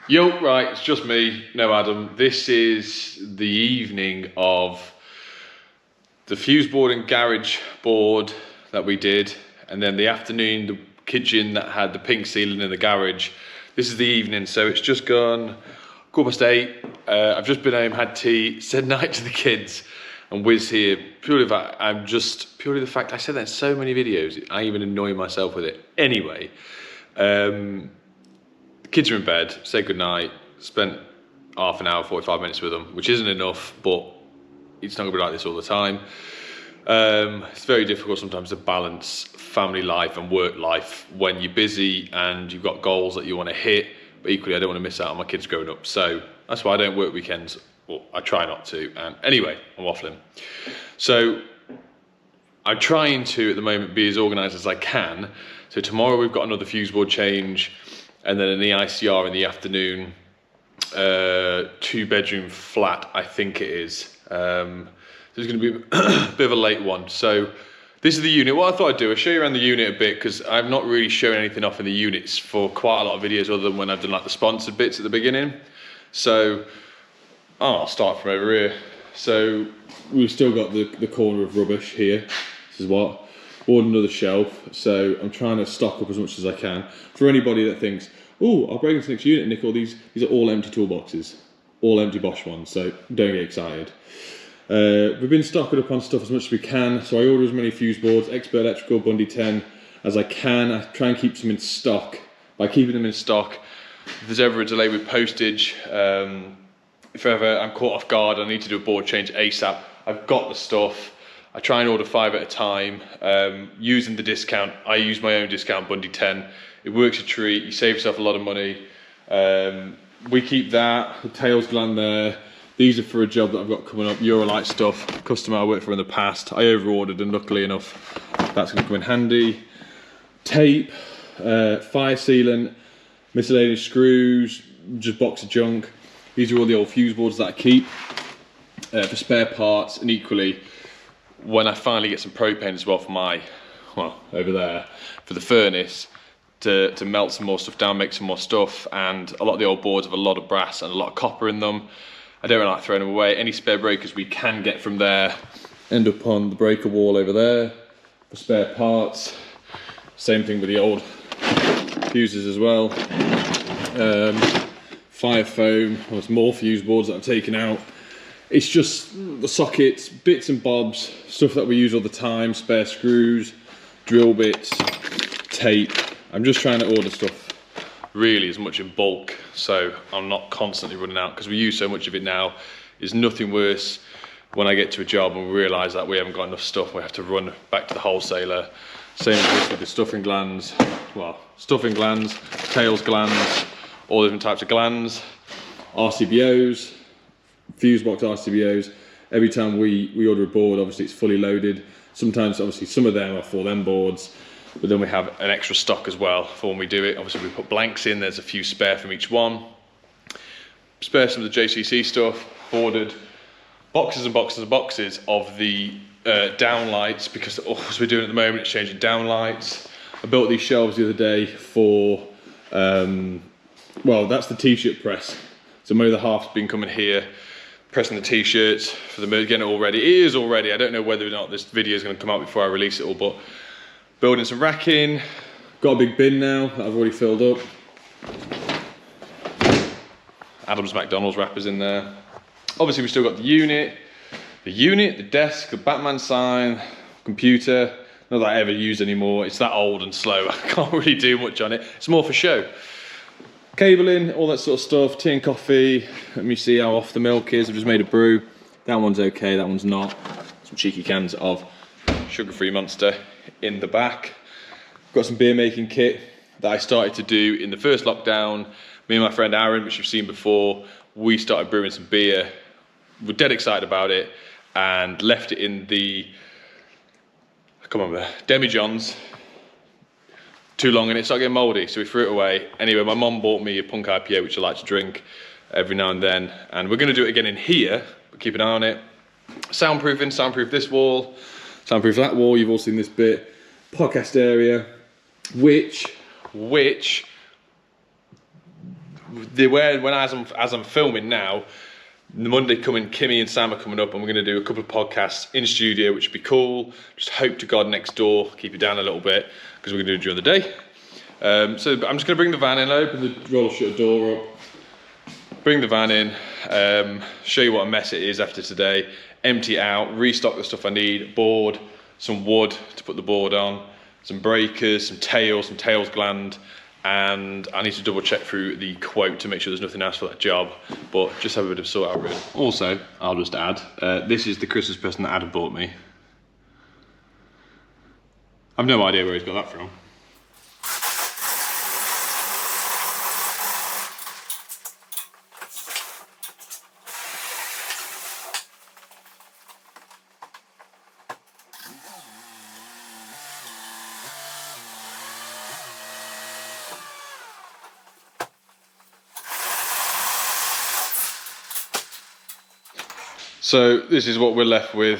Yo, right, it's just me, no Adam. This is the evening of the fuse board and garage board that we did, and then the afternoon, the kitchen that had the pink ceiling in the garage. This is the evening, so it's just gone 8:15. I've just been home, had tea, said night to the kids, and Wiz here. Purely the fact I said that in so many videos, I even annoy myself with it. Anyway, kids are in bed, said goodnight, spent half an hour, 45 minutes with them, which isn't enough, but it's not gonna be like this all the time. It's very difficult sometimes to balance family life and work life when you're busy and you've got goals that you want to hit, but equally I don't want to miss out on my kids growing up. So that's why I don't work weekends. Well, I try not to. And anyway, I'm waffling. So I'm trying to, at the moment, be as organised as I can. So tomorrow we've got another fuse board change, and then an EICR in the afternoon, 2-bedroom flat, I think it is. So it's going to be a bit of a late one. So this is the unit. What I thought I'd do, I'll show you around the unit a bit, because I've not really shown anything off in the units for quite a lot of videos other than when I've done like the sponsored bits at the beginning. So I'll start from over here. So we've still got the corner of rubbish here. This is what. Ordered another shelf, so I'm trying to stock up as much as I can. For anybody that thinks, oh, I'll break into the next unit, Nick, these are all empty toolboxes, all empty Bosch ones, so don't get excited. We've been stocking up on stuff as much as we can, so I order as many fuse boards, Expert Electrical, Bundy 10, as I can. I try and keep some in stock. By keeping them in stock, if there's ever a delay with postage, if ever I'm caught off guard, I need to do a board change ASAP, I've got the stuff. I try and order 5 at a time, using the discount. I use my own discount, Bundy 10. It works a treat, you save yourself a lot of money. We keep that, the tails gland there. These are for a job that I've got coming up, Eurolight stuff, customer I worked for in the past. I over-ordered and luckily enough, that's gonna come in handy. Tape, fire sealant, miscellaneous screws, just box of junk. These are all the old fuse boards that I keep for spare parts, and equally, when I finally get some propane as well for my, well, over there, for the furnace, to melt some more stuff down, make some more stuff, and a lot of the old boards have a lot of brass and a lot of copper in them. I don't really like throwing them away. Any spare breakers we can get from there end up on the breaker wall over there for spare parts. Same thing with the old fuses as well. Fire foam, there's more fuse boards that I've taken out. It's just the sockets, bits and bobs, stuff that we use all the time, spare screws, drill bits, tape. I'm just trying to order stuff really as much in bulk, so I'm not constantly running out, because we use so much of it now. There's nothing worse when I get to a job and we realise that we haven't got enough stuff, we have to run back to the wholesaler. Same with the stuffing glands, well, stuffing glands, tails glands, all different types of glands, RCBOs, fuse box RCBOs. Every time we order a board, obviously it's fully loaded. Sometimes obviously some of them are for them boards, but then we have an extra stock as well for when we do it. Obviously we put blanks in, there's a few spare from each one. Spare some of the JCC stuff, ordered boxes and boxes and boxes of the downlights, because all we're doing at the moment is changing downlights. I built these shelves the other day for, well, that's the t-shirt press. So most of the half's been coming here, pressing the t-shirts for the getting it all ready. It is all ready. I don't know whether or not this video is going to come out before I release it all, but building some racking. Got a big bin now that I've already filled up. Adam's McDonald's wrappers in there. Obviously we've still got the unit, the desk, the Batman sign, computer. Not that I ever use anymore. It's that old and slow. I can't really do much on it. It's more for show. Cabling, all that sort of stuff, tea and coffee. Let me see how off the milk is. I've just made a brew. That one's okay, that one's not. Some cheeky cans of sugar-free Monster in the back. Got some beer making kit that I started to do in the first lockdown. Me and my friend Aaron, which you've seen before, we started brewing some beer. We're dead excited about it and left it in the, I can't remember, demijohns. Too long and it started getting mouldy, so we threw it away. Anyway, my mum bought me a Punk IPA, which I like to drink every now and then, and we're going to do it again in here, but keep an eye on it. Soundproofing, soundproof this wall, soundproof that wall. You've all seen this bit. Podcast area, which as I'm filming now, the Monday coming, Kimmy and Sam are coming up, and we're going to do a couple of podcasts in studio, which would be cool. Just hope to God next door, keep it down a little bit, because we're going to do it during the day. So I'm just going to bring the van in, open the roller shutter door up, bring the van in, show you what a mess it is after today, empty it out, restock the stuff I need, board, some wood to put the board on, some breakers, some tails gland, and I need to double check through the quote to make sure there's nothing else for that job, but just have a bit of sort out really. Also, I'll just add, this is the Christmas present that Adam bought me. I've no idea where he's got that from. So this is what we're left with,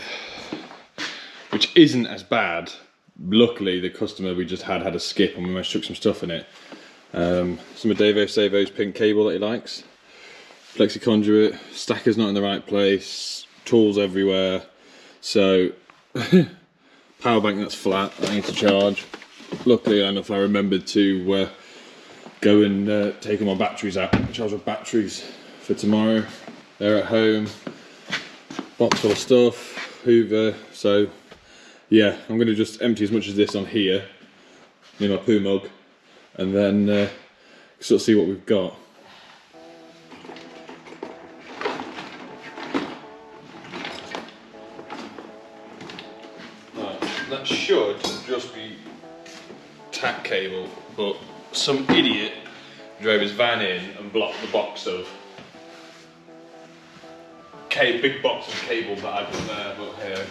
which isn't as bad. Luckily, the customer we just had a skip and we managed to chuck some stuff in it. Some of Davo Savo's pink cable that he likes. Flexi conduit, stacker's not in the right place, tools everywhere. So, power bank that's flat, I need to charge. Luckily enough, I remembered to go and take all my batteries out, charge my batteries for tomorrow. They're at home. Box full of stuff, Hoover, so yeah, I'm going to just empty as much as this on here in my poo mug, and then sort of see what we've got. Right, that should just be tack cable, but some idiot drove his van in and blocked the box of big box of cable that I put there, but here.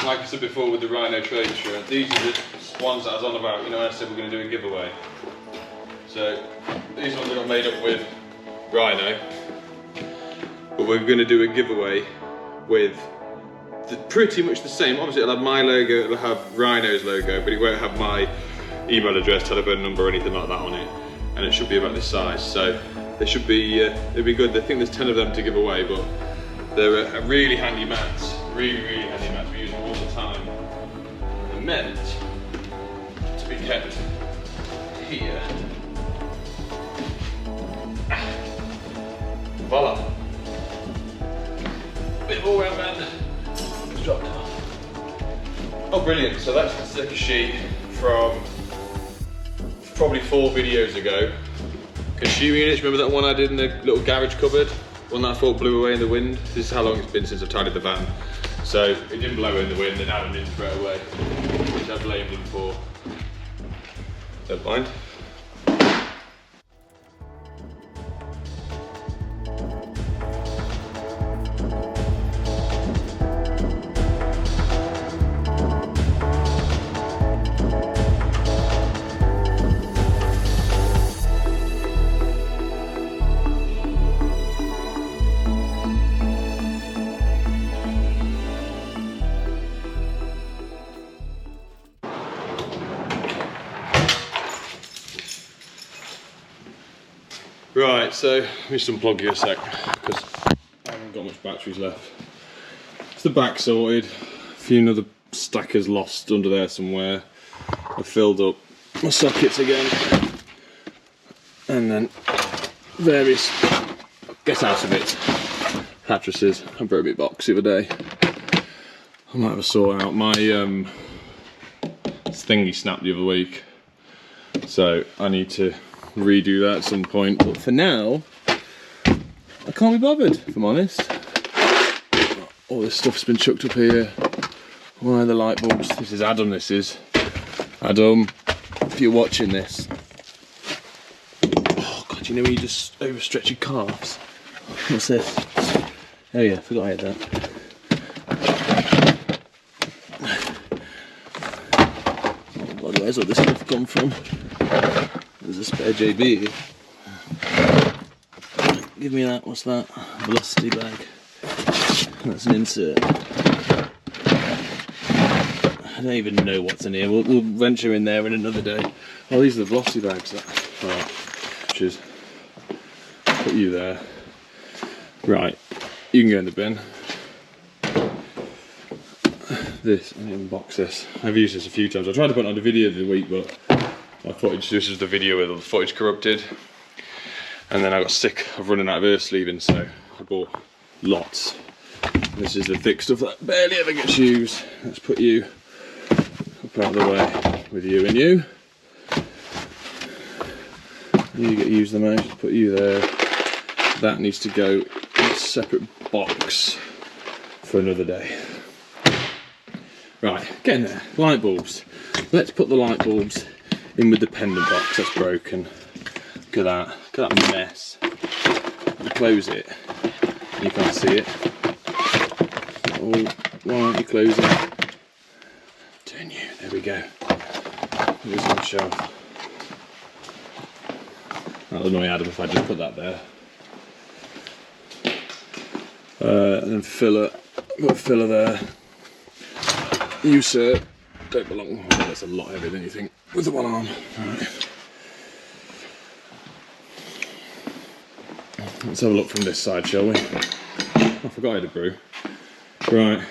Like I said before with the Rhino trade shirt, these are the ones that I was on about, you know, when I said we're going to do a giveaway. So these ones I got made up with Rhino, but we're going to do a giveaway with pretty much the same. Obviously it'll have my logo, it'll have Rhino's logo, but it won't have my email address, telephone number or anything like that on it, and it should be about this size, so they should be it'll be good. I think there's 10 of them to give away, but they're really handy mats, really handy mats. We use them all the time. They're meant to be kept here. Voila, bit of all-round man. Dropped off. Oh brilliant, so that's the sticker sheet from probably 4 videos ago. Consumer units, remember that one I did in the little garage cupboard? One that I thought blew away in the wind? This is how long it's been since I've tidied the van. So it didn't blow in the wind and Adam didn't throw it away, which I blamed him for. Don't mind. Right, so let me just unplug you a sec because I haven't got much batteries left. It's the back sorted, a few other stackers lost under there somewhere. I filled up my sockets again, and then various get out of it mattresses. I broke my box the other day. I might have a sort out. My thingy snapped the other week, so I need to redo that at some point, but for now I can't be bothered, if I'm honest. All this stuff's been chucked up here. Why are the light bulbs? This is Adam, this is Adam, if you're watching this. Oh god, you know when you just overstretch your calves? What's this? Oh yeah, forgot I had that. Oh god, where's all this stuff come from? There's a spare JB here. Give me that, what's that? Velocity bag. That's an insert. I don't even know what's in here. We'll venture in there in another day. Oh, these are the velocity bags. Right, which is put you there. Right, you can go in the bin. This, I need to unbox this. I've used this a few times. I tried to put it on a video the week, but my footage, this is the video with the footage corrupted. And then I got sick of running out of earth sleeving, so I bought lots. This is the thick stuff that barely ever gets used. Let's put you up out of the way with you and you. You get used the most, put you there. That needs to go in a separate box for another day. Right, get in there. Light bulbs. Let's put the light bulbs in with the pendant box that's broken. Look at that. Look at that mess. You close it. You can't see it. Oh, why aren't you closing? Turn you. There we go. Here's my shelf. That'll annoy Adam if I just put that there. And then filler. Got a filler there. You, sir, don't belong. Oh, that's a lot heavier than you think. With the one arm. Right. Let's have a look from this side, shall we? I forgot I had a brew. Right,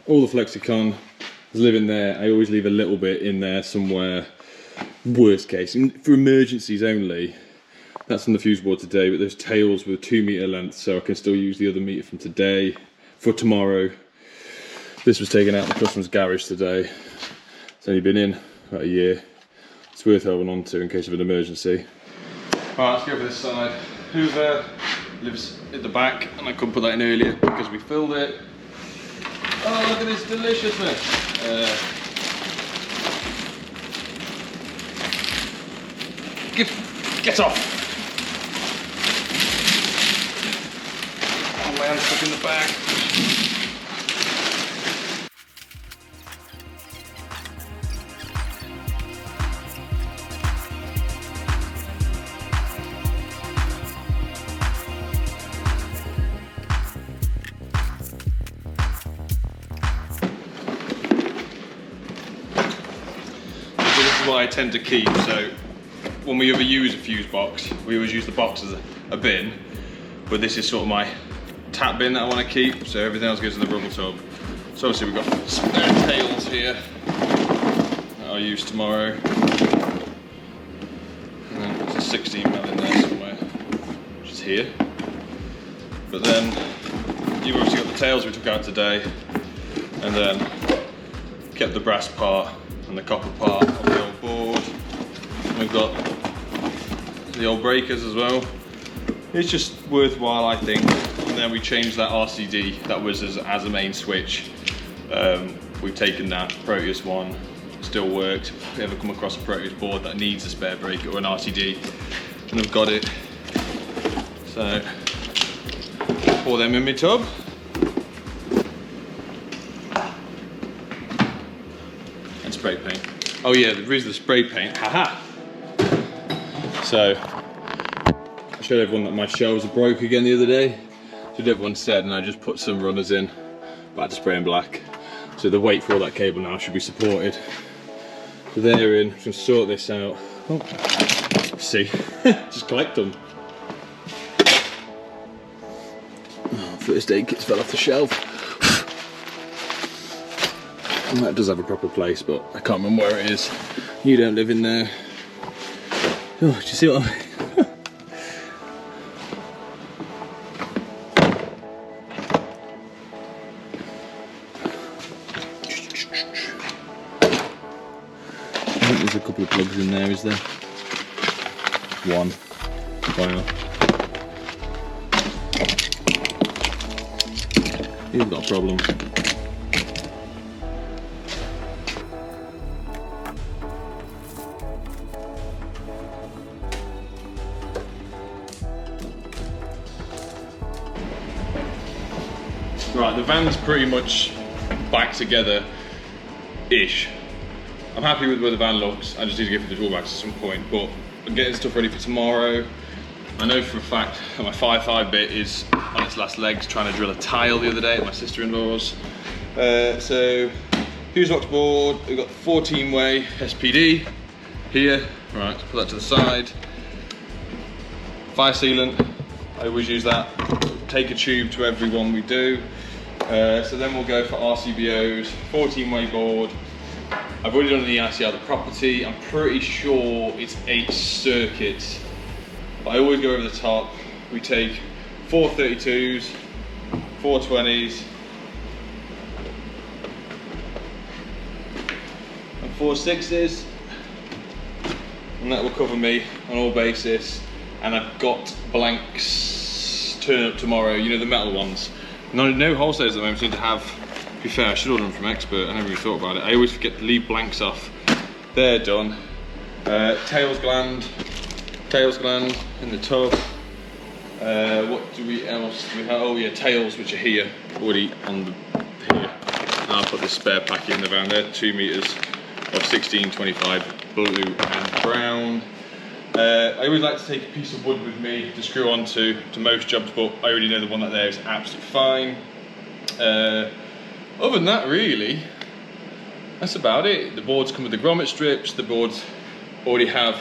all the Flexicon is living there. I always leave a little bit in there somewhere. Worst case, for emergencies only. That's on the fuse board today, but there's tails with a 2 metre length, so I can still use the other meter from today for tomorrow. This was taken out of the customer's garage today. It's only been in about a year. It's worth holding on to in case of an emergency. Alright, let's go over this side. Hoover lives at the back, and I couldn't put that in earlier because we filled it. Oh, look at this deliciousness! Get off! Oh, my hand's stuck in the bag. What I tend to keep, so when we ever use a fuse box, we always use the box as a bin, but this is sort of my tap bin that I want to keep, so everything else goes in the rubble tub. So obviously we've got spare tails here that I'll use tomorrow, and then there's a 16mm in there somewhere, which is here. But then you've obviously got the tails we took out today, and then kept the brass part and the copper part of the old board. We've got the old breakers as well. It's just worthwhile, I think. And then we changed that RCD that was as a main switch. We've taken that Proteus one, still works. If you ever come across a Proteus board that needs a spare breaker or an RCD, and I've got it. So, pour them in my tub. Spray paint. Oh yeah, there is the spray paint. Haha! So, I showed everyone that my shelves are broke again the other day. So everyone said, and I just put some runners in, but I had to spray in black. So the weight for all that cable now should be supported. So they're in, just sort this out. Oh, see, just collect them. Oh, first aid kits fell off the shelf. That does have a proper place, but I can't remember where it is. You don't live in there. Oh, do you see what I mean? I think there's a couple of plugs in there, is there? One. Wow. You've got a problem. Right, the van's pretty much back together-ish. I'm happy with where the van looks. I just need to get through the toolbox at some point, but I'm getting stuff ready for tomorrow. I know for a fact that my 5.5 bit is on its last legs, trying to drill a tile the other day at my sister-in-law's. So fuse box board, we've got 14-way SPD here. Right, let's put that to the side. Fire sealant, I always use that. Take a tube to every one we do. So then we'll go for RCBOs, 14-way board. I've already done the EICR of the property. I'm pretty sure it's 8 circuits. But I always go over the top. We take 4 32s, 4 20s, and 4 6s. And that will cover me on all basis. And I've got blanks turn up tomorrow, you know, the metal ones. No wholesalers at the moment seem to have. To be fair, I should order them from Expert. I never really thought about it. I always forget to leave blanks off. They're done. Tails gland in the tub. What do we else do we have? Oh yeah, tails, which are here already on the here. And I'll put the spare packet in the van. They're 2 meters of 1625 blue and brown. I always like to take a piece of wood with me to screw onto most jobs, but I already know the one that there is absolutely fine. Other than that, really, that's about it. The boards come with the grommet strips. The boards already have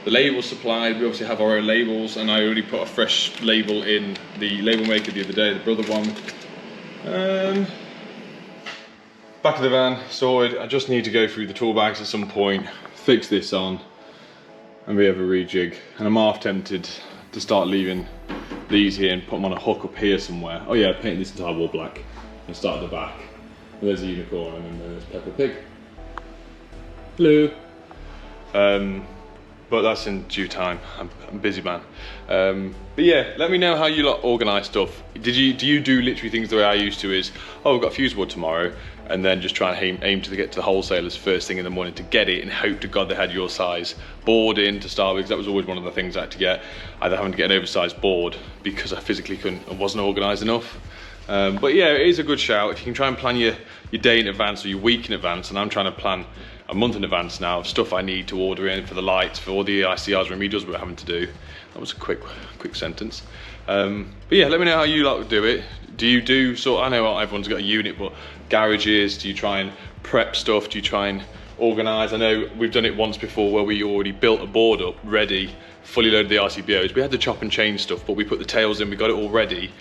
the labels supplied. We obviously have our own labels, and I already put a fresh label in the label maker the other day, the brother one. Back of the van sorted. I just need to go through the tool bags at some point, fix this on, and we have a rejig. And I'm half tempted to start leaving these here and put them on a hook up here somewhere. Oh yeah, I painted this entire wall black and start at the back. And there's a unicorn and then there's Peppa Pig. Hello. But that's in due time. I'm a busy man. But yeah, let me know how you lot organise stuff. Do you do literally things the way I used to? Is, oh, we've got a fuse board tomorrow, and then just try and aim to get to the wholesalers first thing in the morning to get it, and hope to God they had your size board in to start with, because that was always one of the things I had to get. Either having to get an oversized board because I physically couldn't and wasn't organised enough. But yeah, it is a good shout. If you can try and plan your day in advance or your week in advance, and I'm trying to plan a month in advance now of stuff I need to order in for the lights, for all the ICRs remedials we're having to do. That was a quick sentence. But yeah, let me know how you like to do it. Do you do I know everyone's got a unit, but garages, do you try and prep stuff? Do you try and organise? I know we've done it once before where we already built a board up ready, fully loaded the RCBOs. We had the chop and change stuff, but we put the tails in, we got it all ready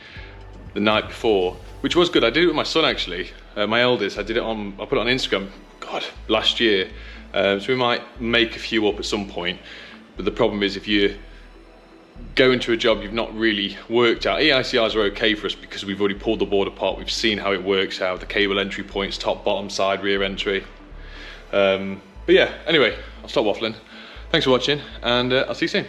the night before, which was good. I did it with my son actually, my eldest. I put it on Instagram, God, last year. So we might make a few up at some point, but the problem is if you go into a job you've not really worked out. EICRs are okay for us because we've already pulled the board apart, we've seen how it works, how the cable entry points, top, bottom, side, rear entry. But yeah, anyway, I'll stop waffling. Thanks for watching, and I'll see you soon.